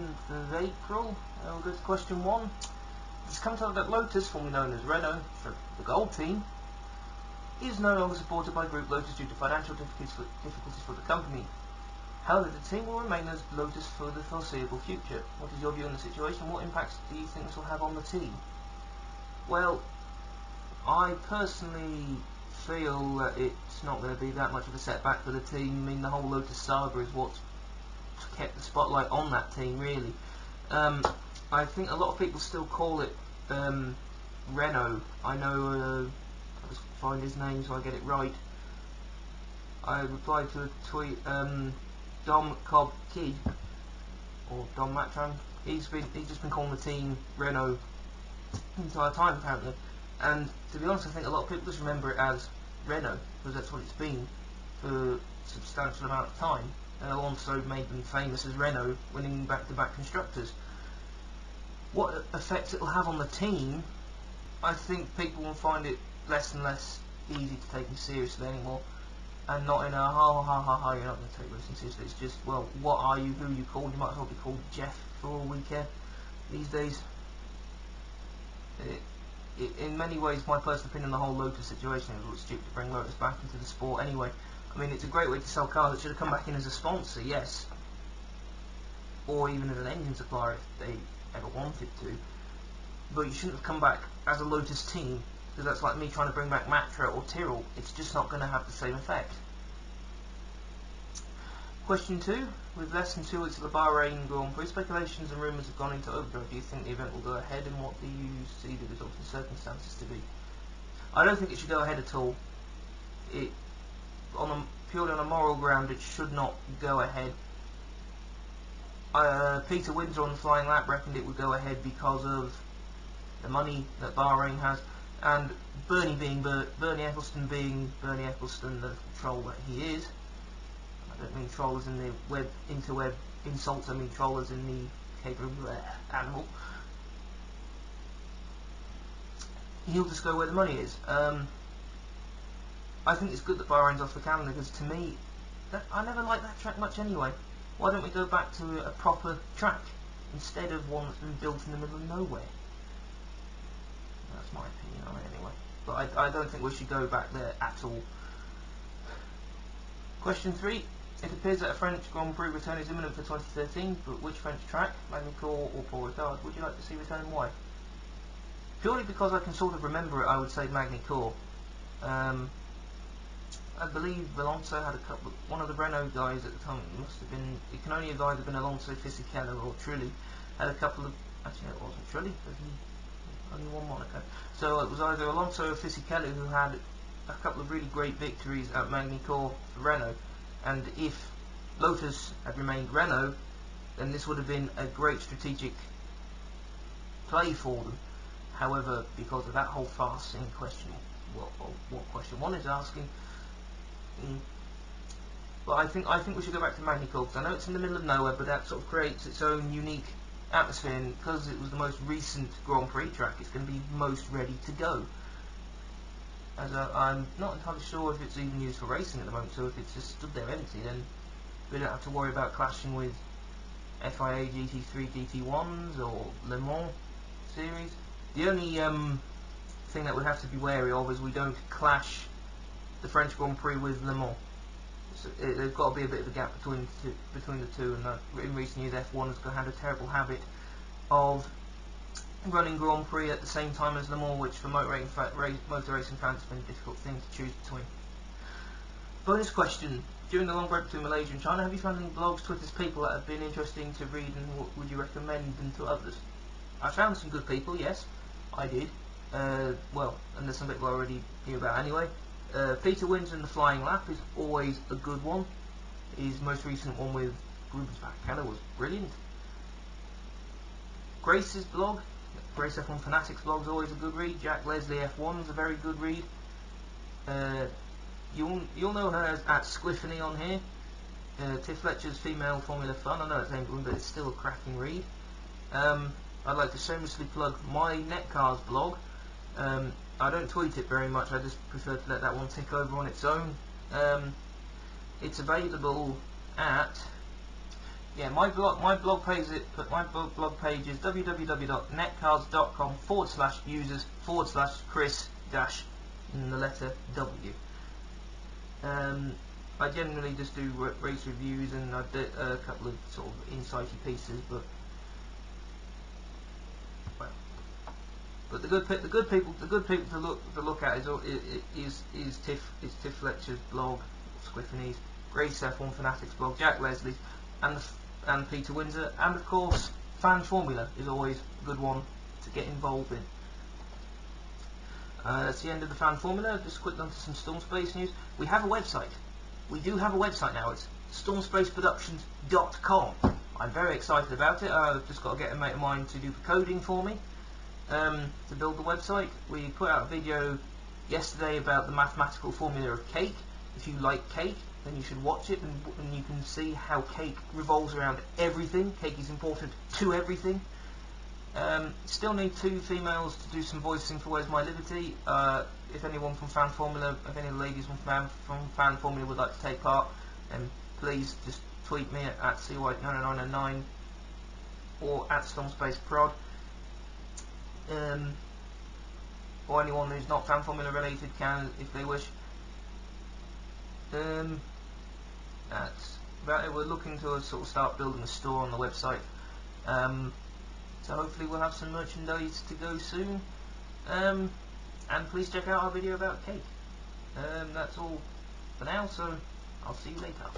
7th of April. We'll go to question 1. It's come to that Lotus, formerly known as Renault, the Gold Team, is no longer supported by Group Lotus due to financial difficulties for the company. However, the team will remain as Lotus for the foreseeable future. What is your view on the situation? What impacts do you think this will have on the team? Well, I personally feel that it's not going to be that much of a setback for the team. I mean, the whole Lotus saga is what's kept the spotlight on that team, really. I think a lot of people still call it Renault. I know, I'll just find his name so I get it right. I replied to a tweet, Dom Cobb Key, or Dom Matram. He's just been calling the team Renault the entire time, apparently. And to be honest, I think a lot of people just remember it as Renault, because that's what it's been for a substantial amount of time. And Alonso made them famous as Renault, winning back-to-back constructors. What effect it will have on the team, I think people will find it less and less easy to take them seriously anymore, and not in a ha ha ha ha, you're not going to take racing seriously. It's just, well, what are you, who are you called? You might as well be called Jeff for all we care these days. In many ways, my personal opinion on the whole Lotus situation, it was stupid to bring Lotus back into the sport anyway. I mean, it's a great way to sell cars. It should have come back in as a sponsor, yes, or even as an engine supplier if they ever wanted to, but you shouldn't have come back as a Lotus team, because that's like me trying to bring back Matra or Tyrrell. It's just not going to have the same effect. Question 2. With less than 2 weeks of the Bahrain Grand Prix, speculations and rumours have gone into overdrive. Do you think the event will go ahead, and what do you see the resulting circumstances to be? I don't think it should go ahead at all. Purely on a moral ground, it should not go ahead. Peter Windsor on the Flying Lap reckoned it would go ahead because of the money that Bahrain has, and Bernie Ecclestone being Bernie Ecclestone, the troll that he is. I don't mean troll as in the interweb insults, I mean troll as in the capable animal. He'll just go where the money is. I think it's good that Bahrain's off the calendar, because to me, I never liked that track much anyway. Why don't we go back to a proper track instead of one that's been built in the middle of nowhere? That's my opinion on it anyway. But I don't think we should go back there at all. Question 3. It appears that a French Grand Prix return is imminent for 2013, but which French track, Magny-Cours or Paul Ricard, would you like to see return and why? Purely because I can sort of remember it, I would say Magny-Cours. I believe Alonso had one of the Renault guys at the time, it can only have either been Alonso, Fisichella or Trulli, had a couple of, actually it wasn't Trulli, because he only won Monaco. So it was either Alonso or Fisichella who had a couple of really great victories at Magny-Cours for Renault, and if Lotus had remained Renault, then this would have been a great strategic play for them. However, because of that whole farce in question, what question 1 is asking, but I think we should go back to Magny-Cours, because I know it's in the middle of nowhere, but that sort of creates its own unique atmosphere, and because it was the most recent Grand Prix track, it's going to be most ready to go. As I'm not entirely sure if it's even used for racing at the moment, so if it's just stood there empty, then we don't have to worry about clashing with FIA GT3 GT1s or Le Mans series. The only thing that we'd have to be wary of is we don't clash the French Grand Prix with Le Mans. So there's got to be a bit of a gap between the two, and in recent years F1 has had a terrible habit of running Grand Prix at the same time as Le Mans, which for motor racing fans has been a difficult thing to choose between. Bonus question. During the long break between Malaysia and China, have you found any blogs, Twitters, people that have been interesting to read, and what would you recommend them to others? I found some good people, yes, I did. Well, and there's some people I already knew about anyway. Peter Windsor and the Flying Lap is always a good one. His most recent one with Rubens Barrichello was brilliant. Grace's blog, Grace F1 Fanatics blog, is always a good read. Jack Leslie F1 is a very good read. You'll know her as at Squiffany on here. Tiff Fletcher's Female Formula Fun, I know it's named one, but it's still a cracking read. I'd like to shamelessly plug my Netcars blog. I don't tweet it very much, I just prefer to let that one tick over on its own. It's available at yeah, my blog page is www.netcards.com/users/Chris- and the letter W. I generally just do race reviews, and I did a couple of sort of insighty pieces, but well, but the good people to look at is Tiff Fletcher's blog, Squiffany's, Grace F1 Fanatics blog, Jack Leslie's, and Peter Windsor, and of course Fan Formula is always a good one to get involved in. That's the end of the Fan Formula. Just quick on to some Stormspace news. We have a website. We do have a website now. It's stormspaceproductions.com. I'm very excited about it. I've just got to get a mate of mine to do the coding for me to build the website. We put out a video yesterday about the mathematical formula of cake. If you like cake, then you should watch it, and you can see how cake revolves around everything. Cake is important to everything. Still need 2 females to do some voicing for Where's My Liberty. If anyone from Fan Formula, if any of the ladies from Fan Formula would like to take part, then please just tweet me at CWhite90909 or at StormSpaceProd. Or anyone who's not Fan Formula related can, if they wish. That's about it. We're looking to sort of start building a store on the website. So hopefully we'll have some merchandise to go soon. And please check out our video about cake. That's all for now, so I'll see you later.